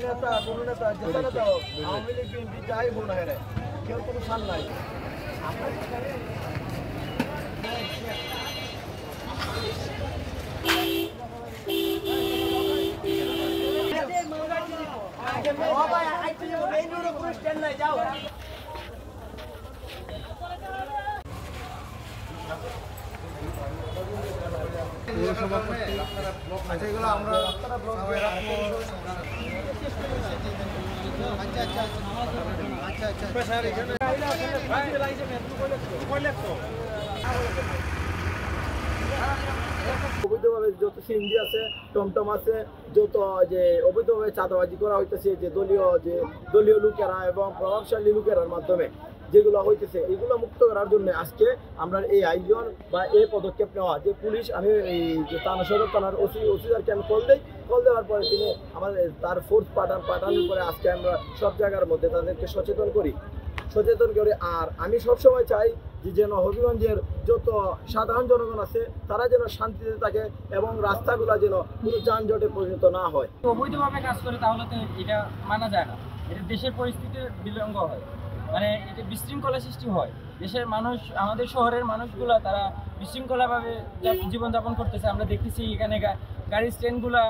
নেতা কোনো নেতা যেটা নেতা হোক আওয়ামী লীগ বিএনপি যাই হোক না হেরে কেউ কোনো সান নাই। এগুলো আমরা অবৈধভাবে যত সিএনজি আছে, টমটম আছে, যত যে অবৈধভাবে চাঁদাবাজি করা হইতেছে, যে দলীয় লোকেরা এবং প্রভাবশালী লোকেরার মাধ্যমে যেগুলো হইতেছে, এগুলো মুক্ত করার জন্য আজকে আমরা এই আয়োজন বা এই পদক্ষেপ নেওয়া। যে পুলিশ, আমি এই যে থানা সদর থানার ওসিদারকে আমি কল দেওয়ার পরে তিনি আমাদের তার ফোর্স পাঠানোর পরে আজকে আমরা সব জায়গার মধ্যে তাদেরকে সচেতন করি। আর আমি সবসময় চাই যে যেন হবিগঞ্জের যত সাধারণ জনগণ আছে তারা যেন শান্তিতে থাকে এবং রাস্তাগুলো যেন কোনো যানজটে পরিণত না হয়। অবৈধভাবে কাজ করে তাহলে তো এটা মানা যায় না। এটা দেশের পরিস্থিতির বিলম্ব হয়, মানে এটা বিশৃঙ্খলা সৃষ্টি হয়। দেশের মানুষ, আমাদের শহরের মানুষগুলো তারা বিশৃঙ্খলাভাবে জীবনযাপন করতেছে। আমরা দেখতেছি এখানে গাড়ির স্ট্যান্ডগুলো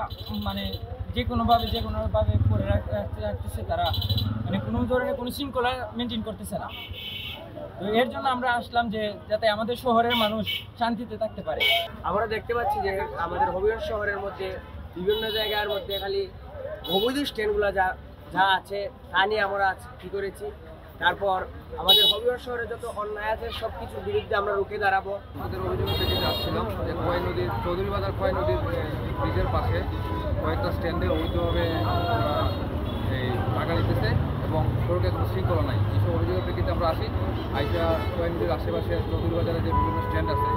মানে যে কোনোভাবে করে রাখতেছে তারা, মানে কোনো ধরনের কোনো শৃঙ্খলা মেনটেন করতেছে না। তো এর জন্য আমরা আসলাম যে যাতে আমাদের শহরের মানুষ শান্তিতে থাকতে পারে। আমরা দেখতে পাচ্ছি যে আমাদের হবিগঞ্জ শহরের মধ্যে বিভিন্ন জায়গার মধ্যে খালি অবৈধ স্ট্যান্ডগুলো যা আছে তা নিয়ে আমরা কী করেছি। তারপর আমাদের হবিগঞ্জ শহরে যত অন্যায় আছে সব কিছুর বিরুদ্ধে আমরা রুখে দাঁড়াবো। আমাদের অভিযোগ থেকে যাচ্ছিলাম যে খোয়াই নদীর চৌধুরী বাজার খোয়াই নদীর ব্রিজের পাশে কয়েকটা স্ট্যান্ডে অবৈধভাবে এই টাকা নিতেছে এবং সড়কে কোনো শৃঙ্খলা নাই। এইসব অভিযোগের প্রেক্ষিতে আমরা আসি। আইসা খোয়াই নদীর আশেপাশে চৌধুরী বাজারে যে বিভিন্ন স্ট্যান্ড আছে